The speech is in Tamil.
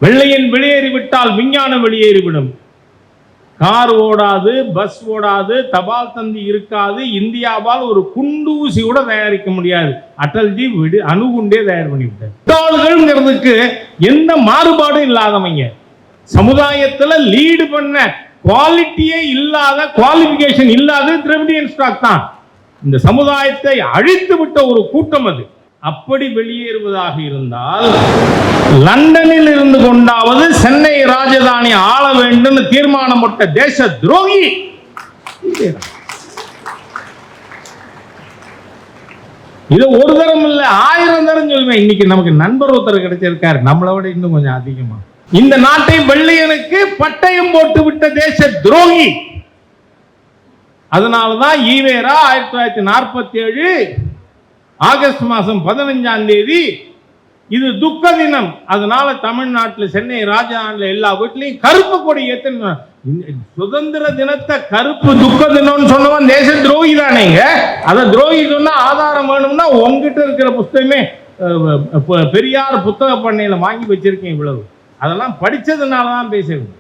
வெள்ளையன் வெளியேறிவிட்டால் விஞ்ஞானம் வெளியேறிவிடும். கார் ஓடாது, பஸ் ஓடாது, தபால் தந்தி இருக்காது. இந்தியாவால் ஒரு குண்டூசி கூட தயாரிக்க முடியாது. அடல்ஜி அணுகுண்டே தயார் பண்ணிவிட்டார். எந்த மாறுபாடும் இல்லாதவங்க, சமுதாயத்தில் லீடு பண்ண குவாலிட்டியே இல்லாத, குவாலிபிகேஷன் இல்லாத திராவிடியன் ஸ்டாக் தான். இந்த சமுதாயத்தை அழித்து விட்ட ஒரு கூட்டம் அது. அப்படி வெளியேறுவதாக இருந்தால் லண்டனில் இருந்து கொண்டாவது சென்னை ராஜதானி ஆள வேண்டும் தீர்மானம் போட்ட தேச துரோகி. இது ஒரு தரம் இல்ல, 1000 தரம் சொல்லுவேன். இன்னைக்கு நமக்கு நண்பர் ஒருத்தர் கிடைச்சிருக்காரு, நம்மளை விட இன்னும் கொஞ்சம் அதிகமா. இந்த நாட்டை வெள்ளையனுக்கு பட்டயம் போட்டு விட்ட தேச துரோகி. அதனாலதான் ஈவேரா 1947 ஆகஸ்ட் மாதம் 15ஆம் தேதி இது துக்க தினம். அதனால தமிழ்நாட்டில் சென்னை ராஜதானியில் எல்லா வீட்லையும் கருப்பு கொடி ஏத்த. சுதந்திர தினத்தை கருப்பு துக்க தினம்னு சொன்னவன் தேச துரோகி தானேங்க. அதை துரோகி சொன்னா ஆதாரம் வேணும்னா உங்ககிட்ட இருக்கிற புத்தகமே பெரியார் புத்தக பண்ணையில வாங்கி வச்சிருக்கேன். இவ்வளவு அதெல்லாம் படிச்சதுனால தான் பேசுறேன்.